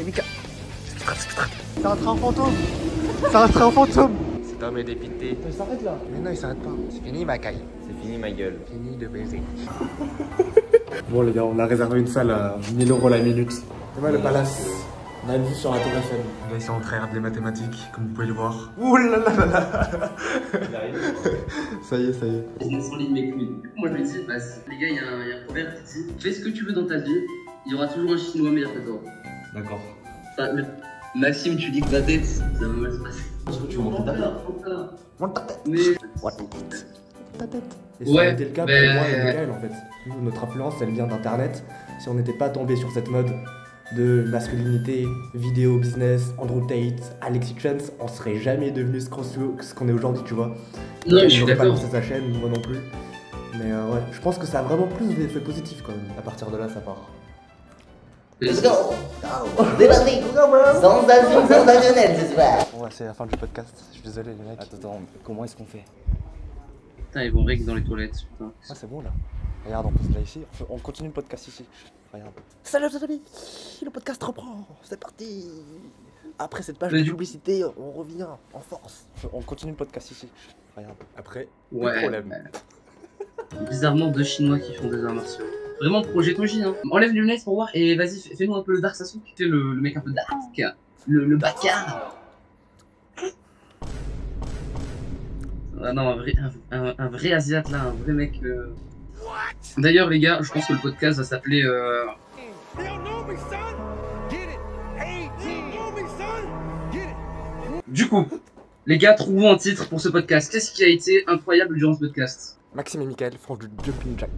Mika. C'est un train fantôme. C'est un train fantôme. Cet homme est dépité. Il s'arrête là. Mais non, il s'arrête pas. C'est fini ma caille. C'est fini ma gueule. Fini de baiser. Bon les gars, on a réservé une salle à 1000 € la minute. C'est moi le palace. On a une vue sur la tour Eiffel. Là ils sont en train de regarder les mathématiques, comme vous pouvez le voir. Ouh là là là là. Ça y est, ça y est. Business en ligne mec. Moi je lui dis, bah, les gars, il y a un proverbe qui dit fais ce que tu veux dans ta vie, il y aura toujours un chinois meilleur que toi. D'accord. Enfin, Maxime, tu dis que ta tête, ça va mal se passer. Est-ce que tu veux montrer ta tête? Montre ta tête. Mais. Ta tête. Et ça a été le cas pour moi et Michael en fait. Notre influence elle vient d'internet. Si on n'était pas tombé sur cette mode de masculinité, vidéo, business, Andrew Tate, Alexis Chance, on serait jamais devenu ce qu'on est aujourd'hui, tu vois. Non, je suis d'accord. d'accord. Pas lancé sa chaîne, moi non plus. Mais ouais, je pense que ça a vraiment plus d'effets positifs quand même. À partir de là, ça part. Let's go! C'est parti! Sensationnel ce soir! Bon, c'est la fin du podcast. Je suis désolé, les mecs. Attends, comment est-ce qu'on fait? Putain, ils vont règler dans les toilettes, putain. Ah, c'est bon là. Regarde, on pose là ici. On continue le podcast ici. Regarde. Salut les amis! Le podcast reprend. C'est parti! Après cette page de publicité, on revient en force. On continue le podcast ici. Regarde. Après, Ouais. problème. Bizarrement, deux Chinois qui font des arts martiaux. Vraiment, projet Toji, hein. Enlève les lunettes pour voir et vas-y, fais-nous un peu le Dark Sasuke. Fais le mec un peu dark. Le bâtard. Ah non, un vrai asiate là, un vrai mec. D'ailleurs, les gars, je pense que le podcast va s'appeler. Du coup, les gars, trouvons un titre pour ce podcast. Qu'est-ce qui a été incroyable durant ce podcast? Maxime et Michael font du jumping jack.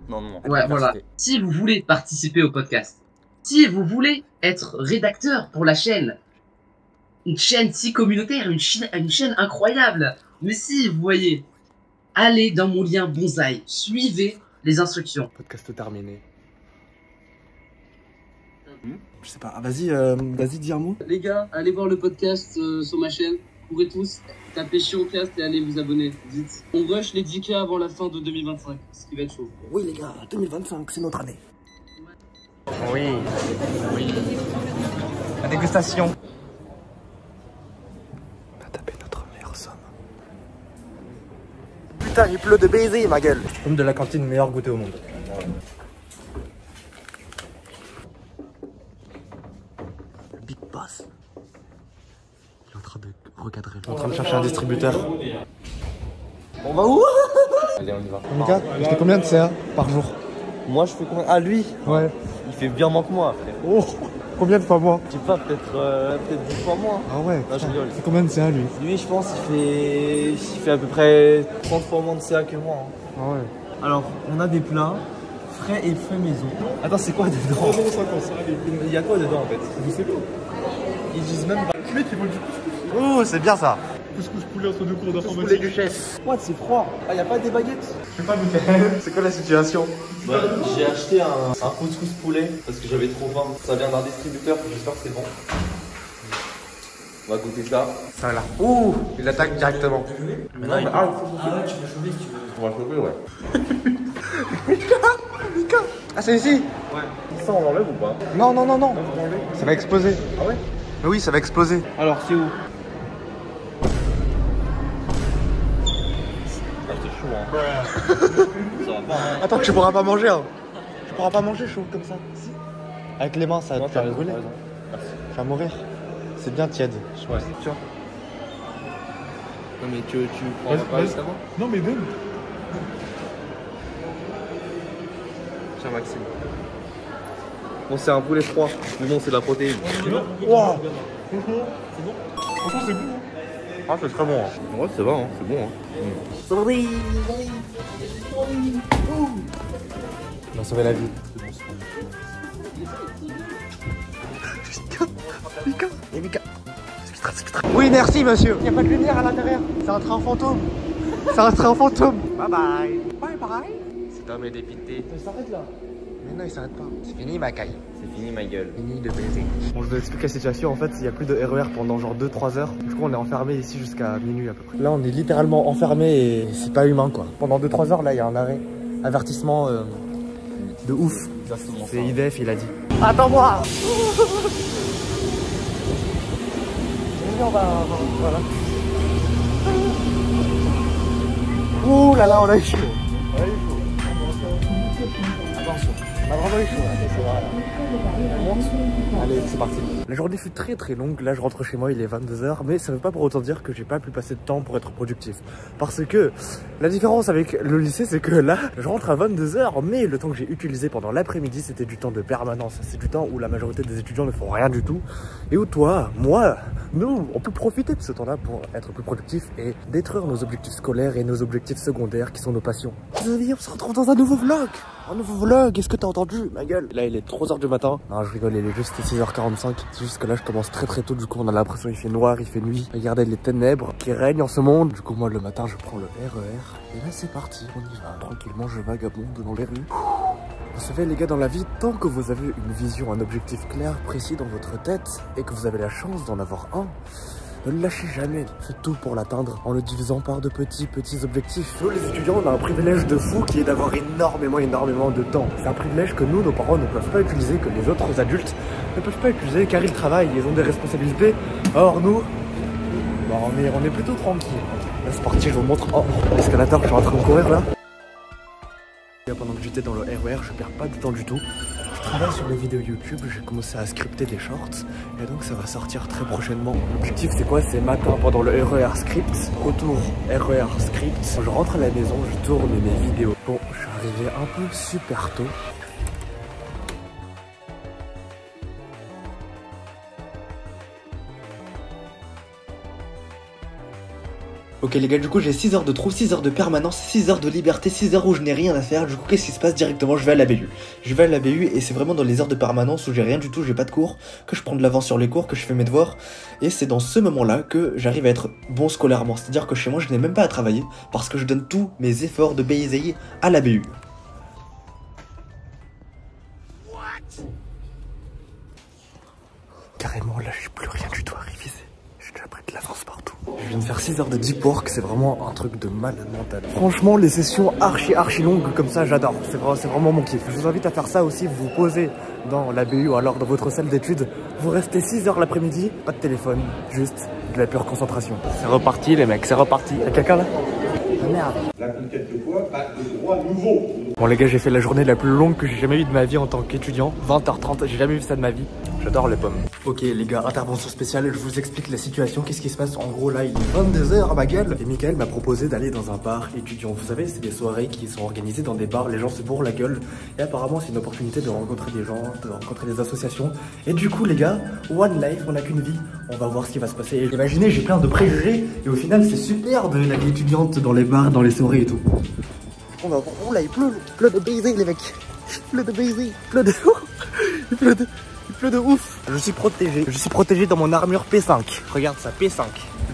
Non. Ouais, voilà. Si vous voulez participer au podcast, si vous voulez être rédacteur pour la chaîne, une chaîne si communautaire, une chaîne incroyable, mais si vous voyez, allez dans mon lien Bonsaï, suivez les instructions. Podcast terminé. Je sais pas, vas-y, dis un mot. Les gars, allez voir le podcast sur ma chaîne. Vous pourrez tous taper Chiocast et allez vous abonner. Dites, on rush les 10K avant la fin de 2025, ce qui va être chaud. Oui les gars, 2025, c'est notre année. Oui. La dégustation. On va taper notre meilleure somme. Putain, il pleut de baisers, ma gueule. Comme de la cantine, meilleur goûter au monde. Le Big Boss. Il est en train de recadrer. Il est en train de chercher un distributeur. On va où? Allez, on y va. Mika, tu fais combien de CA par jour? Moi, je fais combien? Ah, lui? Ouais. Il fait bien moins que moi, frère. Oh, combien de fois moins? Je sais pas, peut-être 10 fois moins. Ah ouais. Non, je rigole. C'est combien de CA lui? Lui, je pense, il fait à peu près 30 fois moins de CA que moi. Hein. Ah ouais. Alors, on a des plats frais et frais maison. Attends, c'est quoi dedans? Il y a quoi dedans en fait? Je sais pas. Ils disent même pas. Les mecs, ils veulent du couscous. Oh, c'est bien ça. Couscous poulet entre deux cours d'informatique. Poulet duchesse. What, c'est froid. Ah, y a pas des baguettes? Je sais pas, Michael. C'est quoi la situation? Bah, j'ai acheté un couscous poulet parce que j'avais trop faim. Ça vient d'un distributeur, j'espère que c'est bon. On va goûter ça. Ça là. Ouh, il attaque directement. Mais non, tu veux chauffer si tu veux. On va chauffer, ouais. Mika. Ah, c'est ici? Ouais. Ça, on l'enlève ou pas? Non. Ça va exploser. Ah ouais? Mais oui, ça va exploser. Alors, c'est où? Ah, c'est chaud, hein. Ça va pas, hein. Attends, tu pourras pas manger, hein. Tu pourras pas manger chaud comme ça. Si. Avec les mains, ça va te faire brûler. Tu vas mourir. C'est bien tiède. Ouais. Tiens. Non, mais tu prends pas ça va? Non, mais donne. Tiens, Maxime. Bon, c'est un poulet froid, mais bon, c'est de la protéine. Wow. C'est bon. Franchement, c'est bon. Ah, c'est très bon. Hein. Ouais, c'est bon, hein. C'est bon. Hein. On a sauvé la vie. Mika. Oui, merci, monsieur. Il n'y a pas de lumière à l'intérieur. C'est un train fantôme. C'est un train fantôme. Bye bye. Bye bye. Cet homme est dépité. Il s'arrête là. Mais non, il s'arrête pas. C'est fini ma caille. C'est fini ma gueule. Fini de baiser. Bon, je vous explique la situation. En fait, il n'y a plus de RER pendant genre 2-3 heures. Du coup, on est enfermé ici jusqu'à minuit à peu près. Là, on est littéralement enfermé et c'est pas humain quoi. Pendant 2-3 heures, là, il y a un arrêt. Avertissement de ouf. Exactement. C'est IDF, il a dit. Attends-moi. Voilà. Ouh là là, on a eu chaud. On a eu chaud. Attention. On a vraiment eu chaud. C'est vrai. On monte. Allez, c'est parti. La journée fut très très longue. Là, je rentre chez moi, il est 22h. Mais ça veut pas pour autant dire que j'ai pas pu passer de temps pour être productif. Parce que la différence avec le lycée, c'est que là, je rentre à 22h. Mais le temps que j'ai utilisé pendant l'après-midi, c'était du temps de permanence. C'est du temps où la majorité des étudiants ne font rien du tout. Et où toi, moi, nous, on peut profiter de ce temps-là pour être plus productif et détruire nos objectifs scolaires et nos objectifs secondaires qui sont nos passions. Les amis, on se retrouve dans un nouveau vlog. Un nouveau vlog, est-ce que t'as entendu ma gueule? Là il est 3h du matin. Non je rigole, il est juste 6h45. C'est juste que là je commence très très tôt, du coup on a l'impression qu'il fait noir, il fait nuit. Regardez les ténèbres qui règnent en ce monde. Du coup moi le matin je prends le RER. Et là c'est parti, on y va. Tranquillement je vagabonde dans les rues. Vous savez les gars, dans la vie, tant que vous avez une vision, un objectif clair, précis dans votre tête et que vous avez la chance d'en avoir un, ne le lâchez jamais, faites tout pour l'atteindre en le divisant par de petits objectifs. Nous les étudiants, on a un privilège de fou qui est d'avoir énormément de temps. C'est un privilège que nous, nos parents ne peuvent pas utiliser, que les autres adultes ne peuvent pas utiliser car ils travaillent, ils ont des responsabilités. Or nous, bah, on est plutôt tranquille. Là c'est parti, je vous montre. Oh, l'escalator, je suis en train de courir là. Pendant que j'étais dans le RER, je perds pas de temps du tout. Je travaille sur les vidéos YouTube, j'ai commencé à scripter des shorts et donc ça va sortir très prochainement. L'objectif c'est quoi? C'est matin pendant le RER script, retour RER script. Quand je rentre à la maison, je tourne mes vidéos. Bon, je suis arrivé un peu super tôt. Ok les gars, du coup j'ai 6 heures de trou, 6 heures de permanence, 6 heures de liberté, 6 heures où je n'ai rien à faire. Du coup qu'est-ce qui se passe directement? Je vais à la BU. Je vais à la BU et c'est vraiment dans les heures de permanence où j'ai rien du tout, j'ai pas de cours, que je prends de l'avance sur les cours, que je fais mes devoirs. Et c'est dans ce moment-là que j'arrive à être bon scolairement. C'est-à-dire que chez moi je n'ai même pas à travailler parce que je donne tous mes efforts de BISI à la BU. Carrément là j'ai plus rien du tout à réviser. J'ai déjà pris de l'avance partout. Je viens de faire 6 heures de deep work, c'est vraiment un truc de malade mental. Franchement, les sessions archi longues comme ça, j'adore. C'est vraiment mon kiff. Je vous invite à faire ça aussi, vous vous posez dans la BU ou alors dans votre salle d'études. Vous restez 6 heures l'après-midi, pas de téléphone, juste de la pure concentration. C'est reparti les mecs, c'est reparti. Y'a quelqu'un là? Ah merde. La conquête de quoi? Bah, de droits nouveaux. Bon les gars, j'ai fait la journée la plus longue que j'ai jamais eue de ma vie en tant qu'étudiant. 20h30, j'ai jamais vu ça de ma vie. J'adore les pommes. Ok les gars, intervention spéciale, je vous explique la situation, qu'est-ce qui se passe. En gros là, il est 22h à ma gueule. Et Michael m'a proposé d'aller dans un bar étudiant. Vous savez, c'est des soirées qui sont organisées dans des bars, les gens se bourrent la gueule. Et apparemment c'est une opportunité de rencontrer des gens, de rencontrer des associations. Et du coup les gars, one life, on n'a qu'une vie. On va voir ce qui va se passer. Et imaginez, j'ai plein de préjugés. Et au final c'est super de la vie étudiante dans les bars, dans les soirées et tout. On va voir, oh là il pleut de baisers les mecs. Il pleut de baisers, il pleut de ouf. Je suis protégé dans mon armure P5. Regarde ça, P5.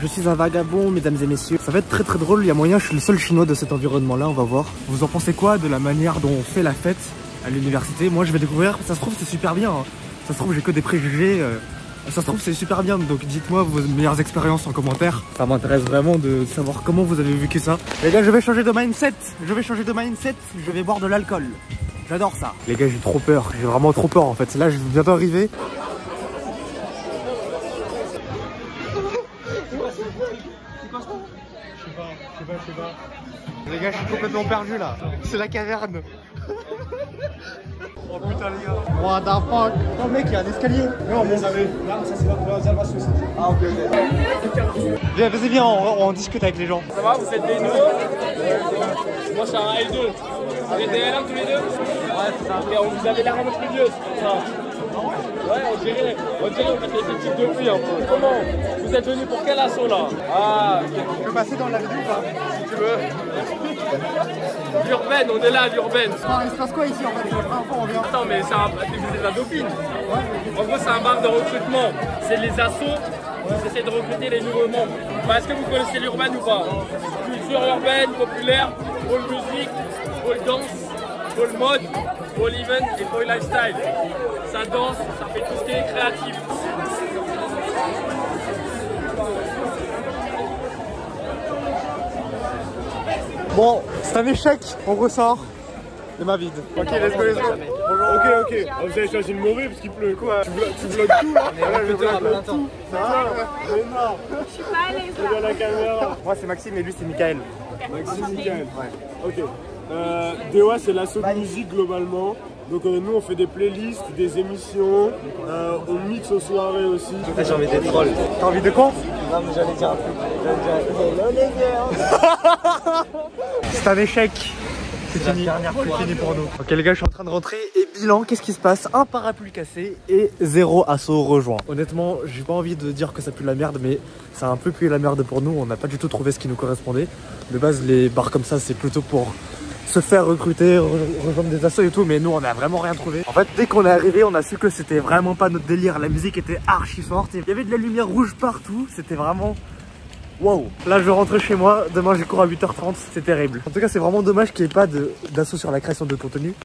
Je suis un vagabond, mesdames et messieurs. Ça va être très drôle, il y a moyen, je suis le seul chinois de cet environnement là, on va voir. Vous en pensez quoi de la manière dont on fait la fête à l'université? Moi je vais découvrir, ça se trouve c'est super bien, hein. Ça se trouve j'ai que des préjugés, ça se trouve c'est super bien, donc dites-moi vos meilleures expériences en commentaire. Ça m'intéresse vraiment de savoir comment vous avez vécu ça. Les gars, je vais changer de mindset, je vais boire de l'alcool. J'adore ça. Les gars, j'ai trop peur, j'ai vraiment trop peur en fait. Là, je vais bientôt arriver. Je sais pas. Les gars, je suis complètement perdu là. C'est la caverne. Oh putain les gars. What the fuck. Oh mec, il y a un escalier. Non, mais ça c'est la réservation. Ah ok. Viens, viens, on discute avec les gens. Ça va, vous faites des nœuds? Moi je suis un L2. Vous êtes des L1 tous les deux? Ouais, c'est ça. Ok, vous avez l'air un peu plus vieux, c'est ça. Ouais, on dirait vous faites les équipes depuis un peu. Comment? Vous êtes venus pour quel assaut là? Ah, ok. Tu peux passer dans la vidéo ou pas? Si tu veux. L'urbaine, on est là, l'urbaine. Il se passe quoi ici en fait? On vient. Attends, mais c'est la Dauphine. Ouais. En gros, c'est un bar de recrutement. C'est les assos qui essaient de recruter les nouveaux membres. Bah, est-ce que vous connaissez l'urbaine ou pas? Culture urbaine, populaire, pôle musique, pôle danse, pôle mode, pôle event et pôle lifestyle. Ça danse, ça fait tout ce qui est créatif. Bon, c'est un échec, on ressort. de ma vie. Ok, let's go. Ok. Vous avez choisi le mauvais parce qu'il pleut. Quoi? Tu bloques tout là? Je bloque tout. Ça va? Mais non. Je suis pas à l'aise là. Regarde la caméra. Moi c'est Maxime et lui c'est Michael. Maxime Michael. Ok. DOA c'est l'assaut de musique globalement. Donc nous on fait des playlists, des émissions, on mixe aux soirées aussi. J'ai envie d'être troll. T'as envie de quoi? Non mais j'allais dire un truc. Hello les gars. C'est un échec. C'est fini. C'est fini pour nous. Ok les gars, je suis en train de rentrer et bilan, qu'est-ce qui se passe? Un parapluie cassé et 0 assaut rejoint. Honnêtement, j'ai pas envie de dire que ça pue la merde, mais ça a un peu pué la merde pour nous. On n'a pas du tout trouvé ce qui nous correspondait. De base, les bars comme ça, c'est plutôt pour se faire recruter, rejoindre des assos et tout, mais nous on a vraiment rien trouvé. En fait, dès qu'on est arrivé, on a su que c'était vraiment pas notre délire. La musique était archi forte, il y avait de la lumière rouge partout, c'était vraiment wow. Là je rentre chez moi, demain j'ai cours à 8h30, c'est terrible. En tout cas c'est vraiment dommage qu'il n'y ait pas d'assaut sur la création de contenu.